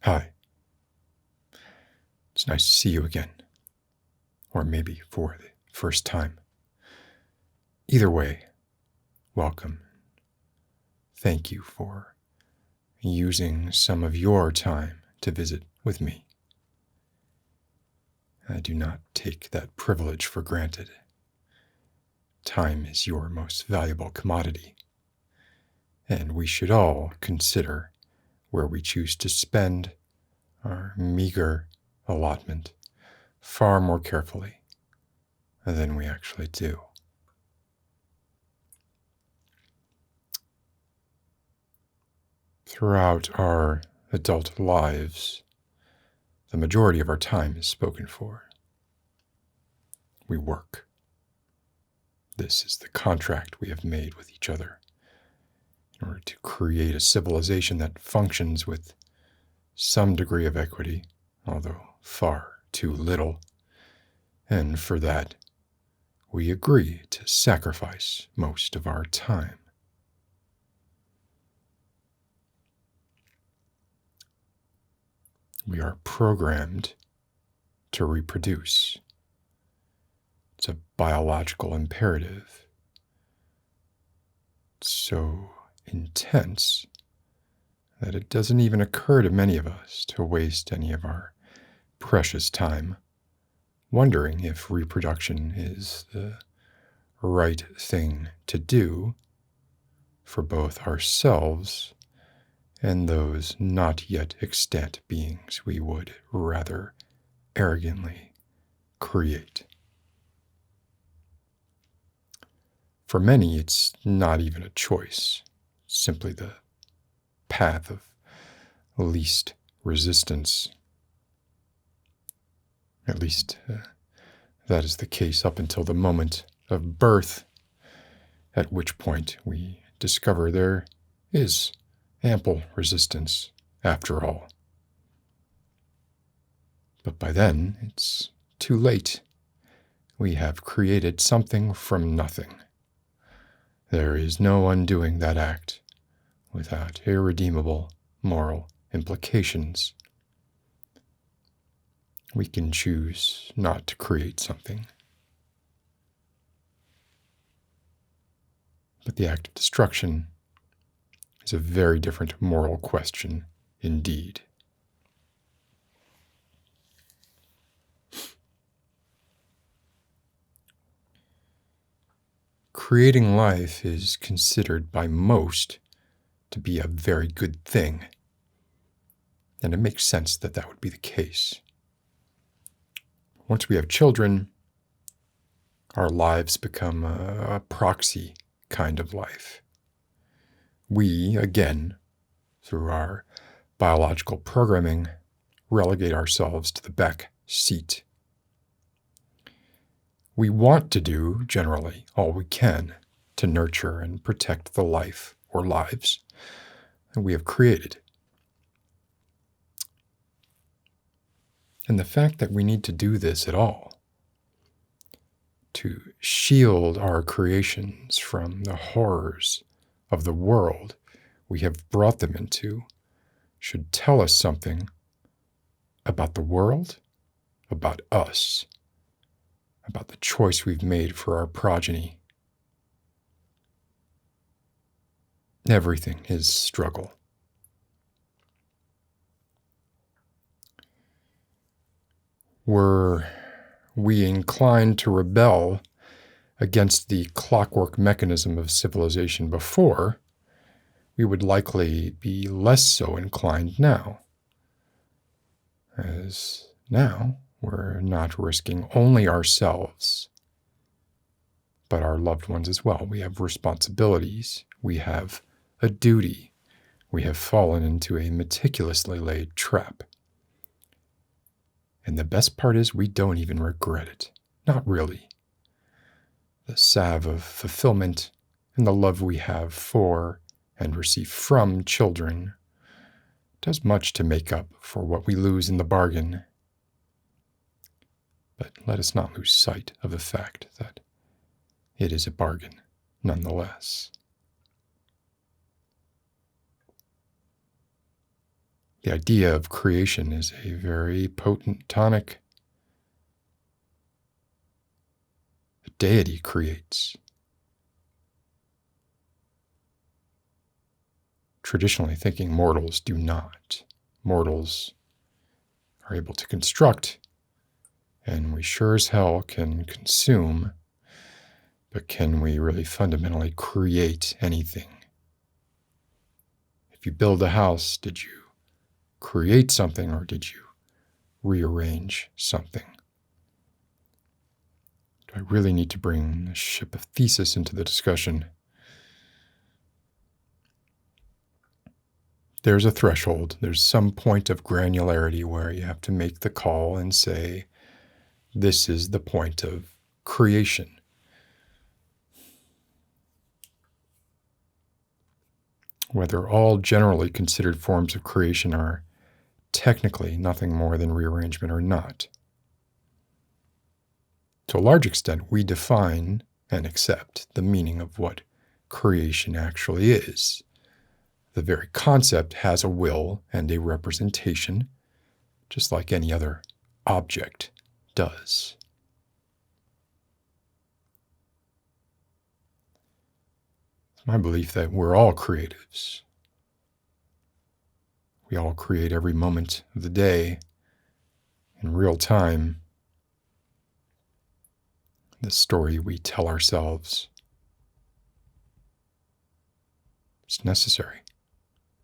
Hi. It's nice to see you again. Or maybe for the first time. Either way, welcome. Thank you for using some of your time to visit with me. I do not take that privilege for granted. Time is your most valuable commodity, and we should all consider where we choose to spend our meager allotment far more carefully than we actually do. Throughout our adult lives, the majority of our time is spoken for. We work. This is the contract we have made with each other in order to create a civilization that functions with some degree of equity, although far too little. And for that, we agree to sacrifice most of our time. We are programmed to reproduce. It's a biological imperative. It's so intense that it doesn't even occur to many of us to waste any of our precious time wondering if reproduction is the right thing to do for both ourselves and those not yet extant beings we would rather arrogantly create. For many, it's not even a choice, it's simply the path of least resistance. At least that is the case up until the moment of birth, at which point we discover there is ample resistance after all. But by then, it's too late. We have created something from nothing. There is no undoing that act without irredeemable moral implications. We can choose not to create something. But the act of destruction is a very different moral question indeed. Creating life is considered by most to be a very good thing, and it makes sense that that would be the case. Once we have children, our lives become a proxy kind of life. We, again, through our biological programming, relegate ourselves to the back seat. We want to do, generally, all we can to nurture and protect the life or lives that we have created. And the fact that we need to do this at all, to shield our creations from the horrors of the world we have brought them into, should tell us something about the world, about us, about the choice we've made for our progeny. Everything is struggle. Were we inclined to rebel against the clockwork mechanism of civilization before, we would likely be less so inclined now. As now, we're not risking only ourselves, but our loved ones as well. We have responsibilities. We have a duty. We have fallen into a meticulously laid trap. And the best part is we don't even regret it. Not really. The salve of fulfillment and the love we have for and receive from children does much to make up for what we lose in the bargain. But let us not lose sight of the fact that it is a bargain nonetheless. The idea of creation is a very potent tonic. The deity creates. Traditionally thinking, mortals do not. Mortals are able to construct, and we sure as hell can consume, but can we really fundamentally create anything? If you build a house, did you create something or did you rearrange something? Do I really need to bring the ship of Theseus into the discussion? There's a threshold. There's some point of granularity where you have to make the call and say, this is the point of creation. Whether all generally considered forms of creation are technically nothing more than rearrangement or not. To a large extent, we define and accept the meaning of what creation actually is. The very concept has a will and a representation, just like any other object does. It's my belief that we're all creatives. We all create every moment of the day in real time. The story we tell ourselves is necessary.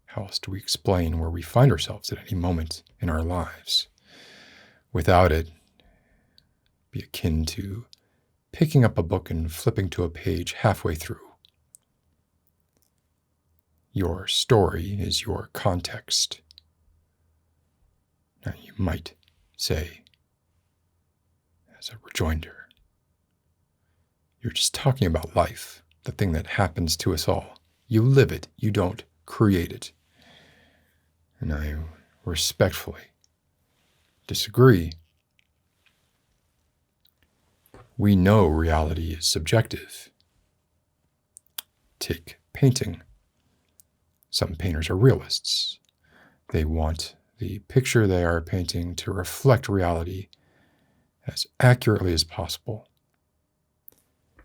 How else do we explain where we find ourselves at any moment in our lives? Without it, it'd be akin to picking up a book and flipping to a page halfway through. Your story is your context. Now, you might say, as a rejoinder, you're just talking about life, the thing that happens to us all. You live it, you don't create it. And I respectfully disagree. We know reality is subjective. Take painting. Some painters are realists. They want the picture they are painting to reflect reality as accurately as possible.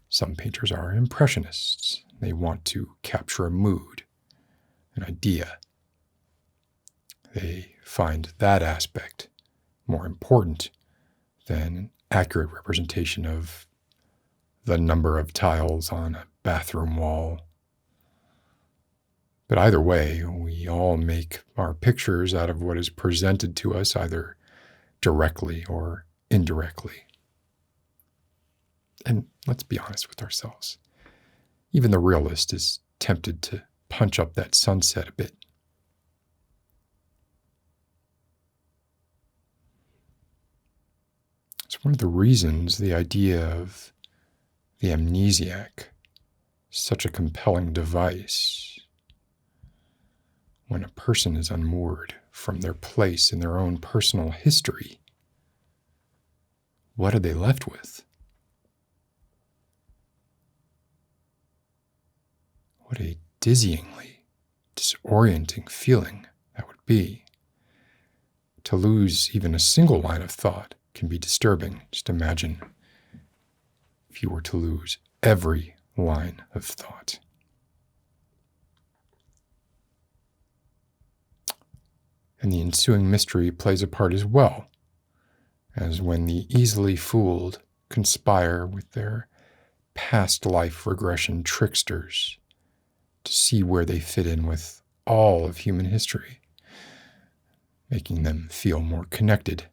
Some painters are impressionists. They want to capture a mood, an idea. They find that aspect more important than an accurate representation of the number of tiles on a bathroom wall. But either way, we all make our pictures out of what is presented to us, either directly or indirectly. And let's be honest with ourselves. Even the realist is tempted to punch up that sunset a bit. It's one of the reasons the idea of the amnesiac is such a compelling device. When a person is unmoored from their place in their own personal history, what are they left with? What a dizzyingly disorienting feeling that would be. To lose even a single line of thought can be disturbing. Just imagine if you were to lose every line of thought. And the ensuing mystery plays a part as well, as when the easily fooled conspire with their past life regression tricksters to see where they fit in with all of human history, making them feel more connected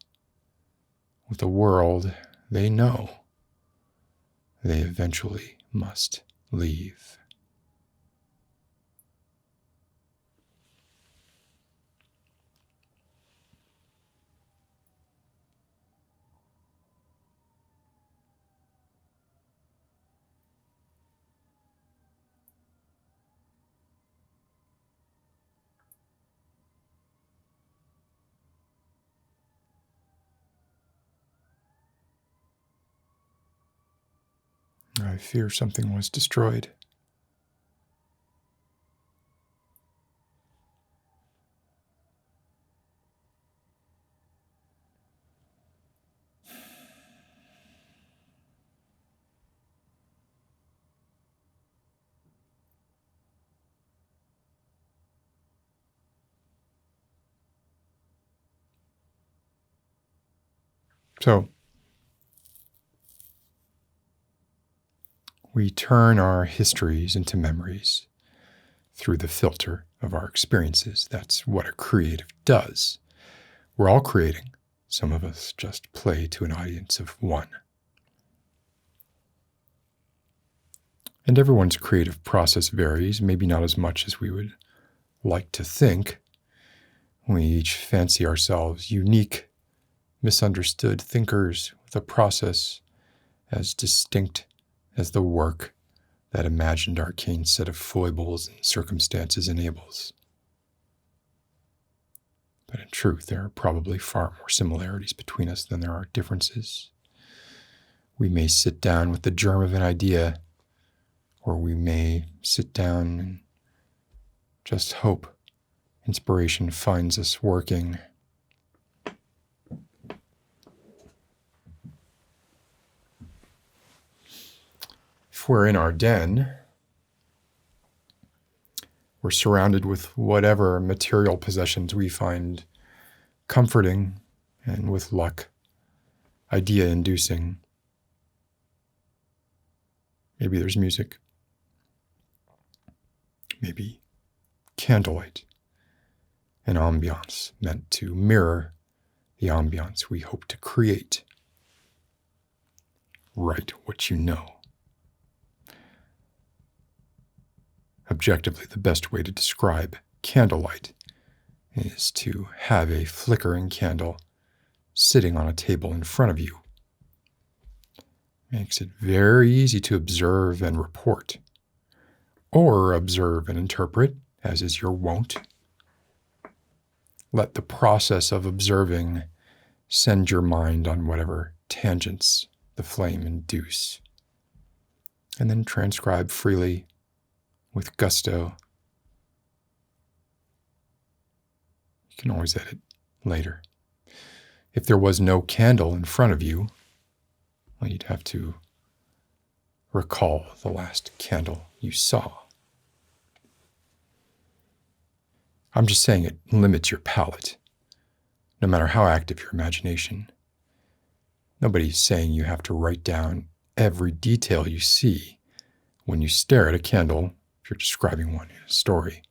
with the world they know they eventually must leave. I fear something was destroyed. So we turn our histories into memories through the filter of our experiences. That's what a creative does. We're all creating. Some of us just play to an audience of one. And everyone's creative process varies, maybe not as much as we would like to think. We each fancy ourselves unique, misunderstood thinkers with a process as distinct as the work that imagined arcane set of foibles and circumstances enables. But in truth, there are probably far more similarities between us than there are differences. We may sit down with the germ of an idea, or we may sit down and just hope inspiration finds us working. If we're in our den, we're surrounded with whatever material possessions we find comforting and, with luck, idea-inducing. Maybe there's music. Maybe candlelight. An ambiance meant to mirror the ambiance we hope to create. Write what you know. Objectively, the best way to describe candlelight is to have a flickering candle sitting on a table in front of you. Makes it very easy to observe and report, or observe and interpret, as is your wont. Let the process of observing send your mind on whatever tangents the flame induce, and then transcribe freely with gusto. You can always edit later. If there was no candle in front of you, well, you'd have to recall the last candle you saw. I'm just saying it limits your palate, no matter how active your imagination. Nobody's saying you have to write down every detail you see when you stare at a candle, if you're describing one in a story.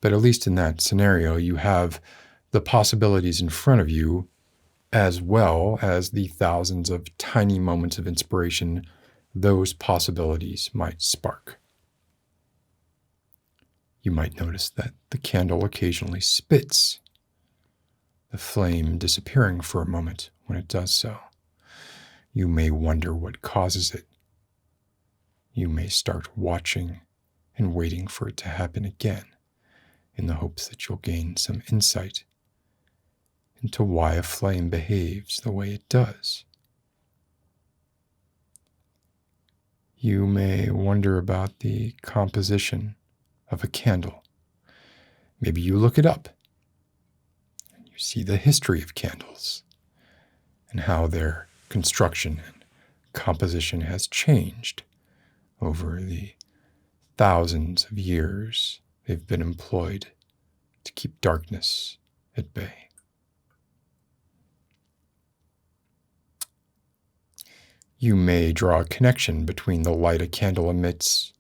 But at least in that scenario, you have the possibilities in front of you, as well as the thousands of tiny moments of inspiration those possibilities might spark. You might notice that the candle occasionally spits, the flame disappearing for a moment when it does so. You may wonder what causes it. You may start watching and waiting for it to happen again, in the hopes that you'll gain some insight into why a flame behaves the way it does. You may wonder about the composition of a candle. Maybe you look it up and you see the history of candles and how their construction and composition has changed over the thousands of years they've been employed to keep darkness at bay. You may draw a connection between the light a candle emits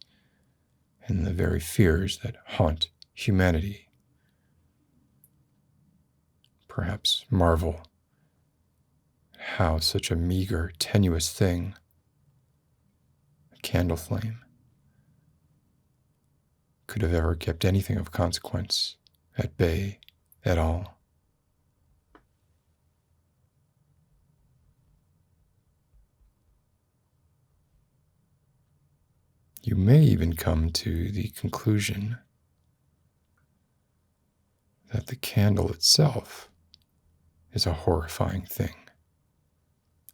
and the very fears that haunt humanity. Perhaps marvel at how such a meager, tenuous thing, a candle flame, could have ever kept anything of consequence at bay at all. You may even come to the conclusion that the candle itself is a horrifying thing.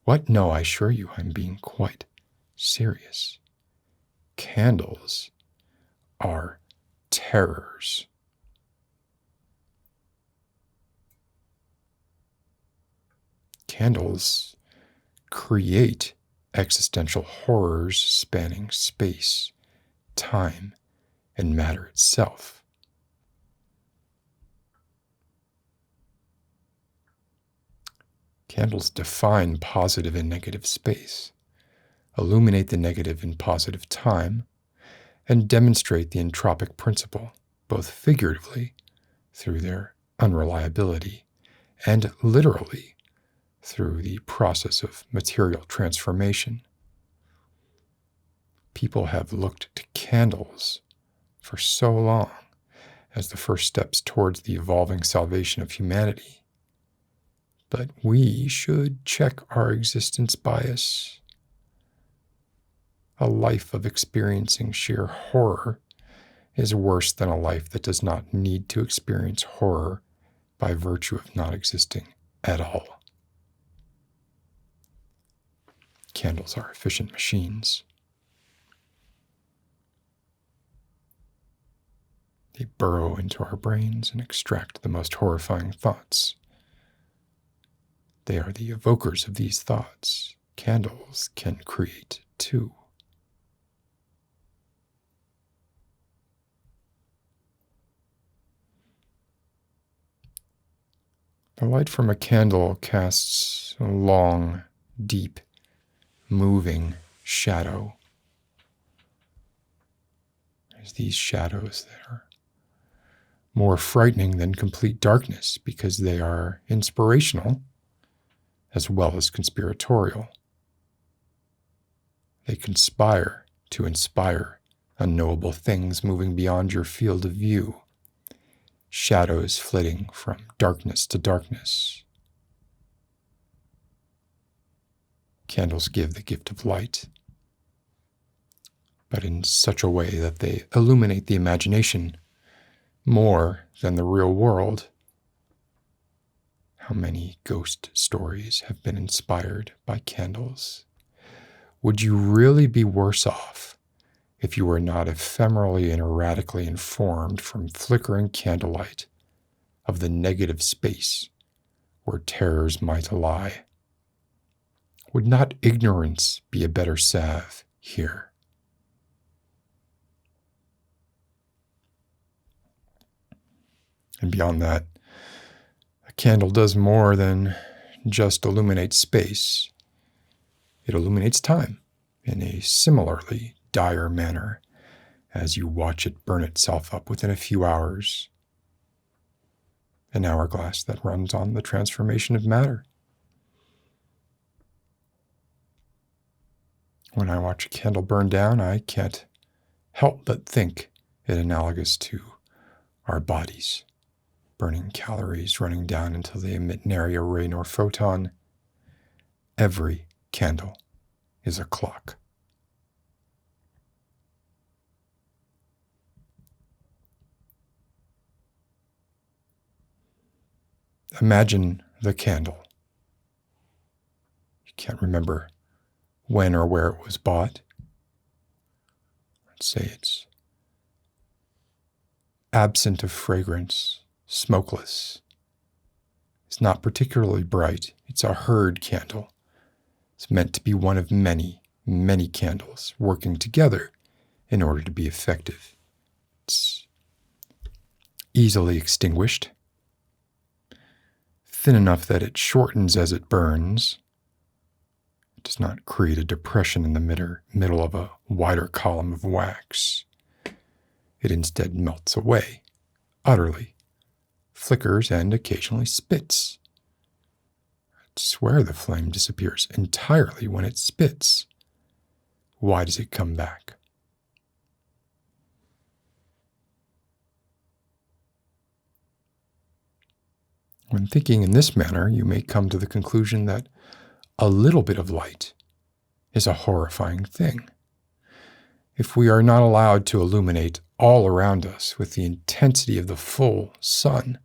What? No, I assure you, I'm being quite serious. Candles are terrors. Candles create existential horrors spanning space, time, and matter itself. Candles define positive and negative space, illuminate the negative in positive time, and demonstrate the entropic principle, both figuratively, through their unreliability, and literally, through the process of material transformation. People have looked to candles for so long as the first steps towards the evolving salvation of humanity. But we should check our existence bias. A life of experiencing sheer horror is worse than a life that does not need to experience horror by virtue of not existing at all. Candles are efficient machines. They burrow into our brains and extract the most horrifying thoughts. They are the evokers of these thoughts. Candles can create too. The light from a candle casts a long, deep, moving shadow. There's these shadows that are more frightening than complete darkness because they are inspirational as well as conspiratorial. They conspire to inspire unknowable things moving beyond your field of view, shadows flitting from darkness to darkness. Candles give the gift of light, but in such a way that they illuminate the imagination more than the real world. How many ghost stories have been inspired by candles? Would you really be worse off if you were not ephemerally and erratically informed from flickering candlelight of the negative space where terrors might lie? Would not ignorance be a better salve here? And beyond that, a candle does more than just illuminate space. It illuminates time in a similarly dire manner as you watch it burn itself up within a few hours. An hourglass that runs on the transformation of matter. When I watch a candle burn down, I can't help but think it analogous to our bodies. Burning calories running down until they emit nary a ray nor photon. Every candle is a clock. Imagine the candle. You can't remember when or where it was bought. Let's say it's absent of fragrance, smokeless. It's not particularly bright. It's a herd candle. It's meant to be one of many, many candles working together in order to be effective. It's easily extinguished, thin enough that it shortens as it burns. It does not create a depression in the middle of a wider column of wax. It instead melts away, utterly, flickers, and occasionally spits. I swear the flame disappears entirely when it spits. Why does it come back? When thinking in this manner, you may come to the conclusion that a little bit of light is a horrifying thing. If we are not allowed to illuminate all around us with the intensity of the full sun,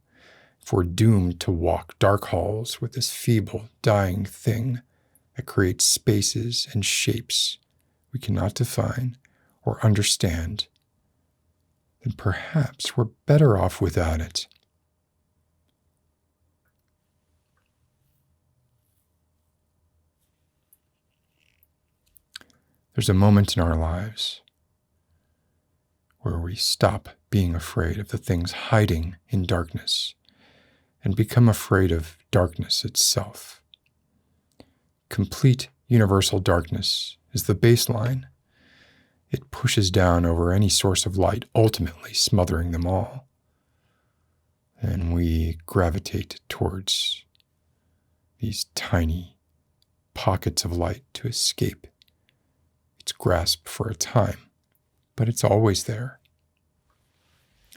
if we're doomed to walk dark halls with this feeble, dying thing that creates spaces and shapes we cannot define or understand, then perhaps we're better off without it. There's a moment in our lives where we stop being afraid of the things hiding in darkness and become afraid of darkness itself. Complete universal darkness is the baseline. It pushes down over any source of light, ultimately smothering them all. And we gravitate towards these tiny pockets of light to escape its grasp for a time. But it's always there.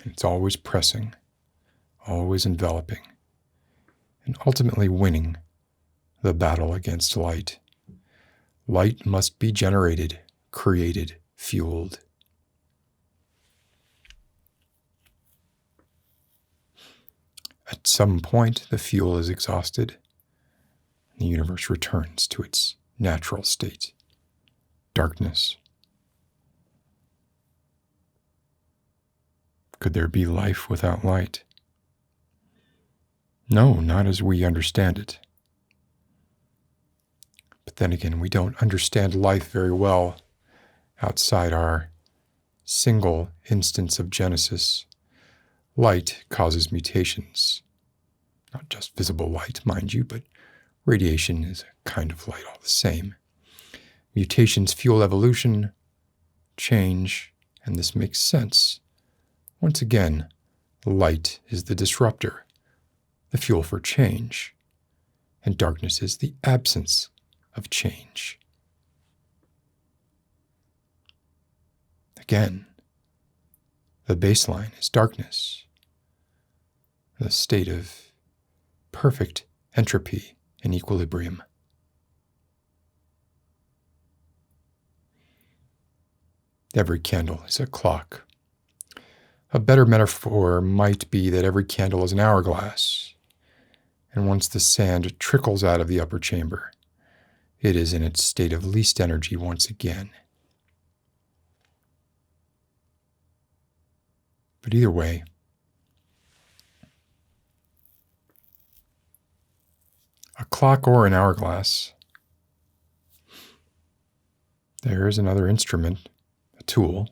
And it's always pressing, always enveloping, and ultimately winning the battle against light. Light must be generated, created, fueled. At some point, the fuel is exhausted. The universe returns to its natural state, darkness. Could there be life without light? No, not as we understand it. But then again, we don't understand life very well outside our single instance of Genesis. Light causes mutations. Not just visible light, mind you, but radiation is a kind of light all the same. Mutations fuel evolution, change, and this makes sense. Once again, light is the disruptor, the fuel for change, and darkness is the absence of change. Again, the baseline is darkness, the state of perfect entropy and equilibrium. Every candle is a clock. A better metaphor might be that every candle is an hourglass, and once the sand trickles out of the upper chamber, it is in its state of least energy once again. But either way, a clock or an hourglass, there is another instrument, a tool,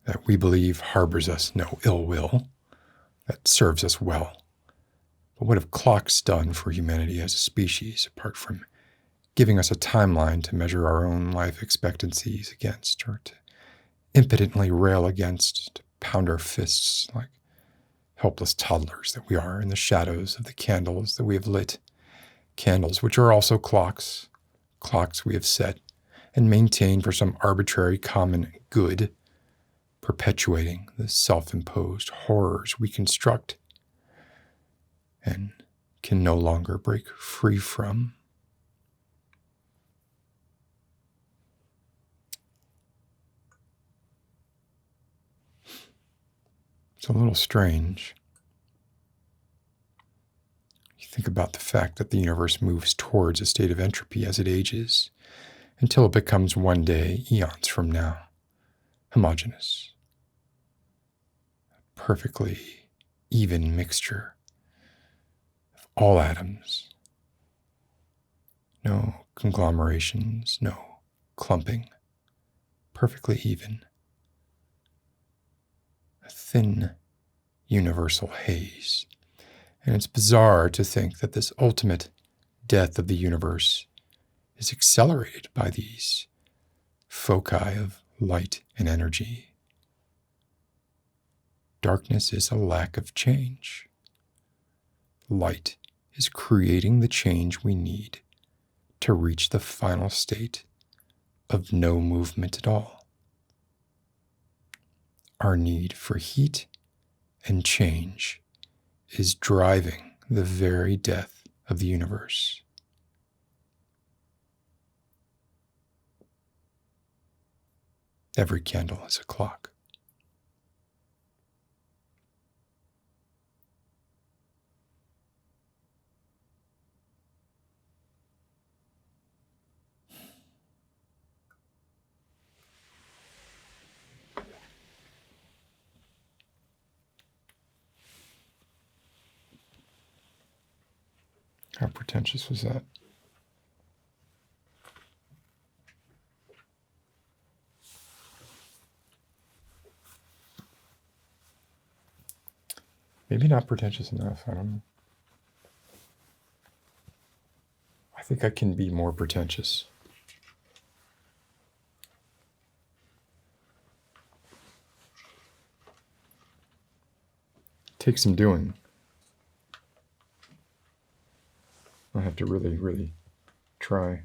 that we believe harbors us no ill will, that serves us well. But what have clocks done for humanity as a species, apart from giving us a timeline to measure our own life expectancies against, or to impotently rail against, to pound our fists like helpless toddlers that we are in the shadows of the candles that we have lit, candles which are also clocks, clocks we have set and maintained for some arbitrary common good, perpetuating the self-imposed horrors we construct and can no longer break free from. It's a little strange. You think about the fact that the universe moves towards a state of entropy as it ages, until it becomes one day, eons from now, homogeneous. A perfectly even mixture of all atoms. No conglomerations, no clumping. Perfectly even. A thin universal haze. And it's bizarre to think that this ultimate death of the universe is accelerated by these foci of light and energy. Darkness is a lack of change. Light is creating the change we need to reach the final state of no movement at all. Our need for heat and change is driving the very death of the universe. Every candle is a clock. How pretentious was that? Maybe not pretentious enough, I don't know. I think I can be more pretentious. Takes some doing. I have to really, really try.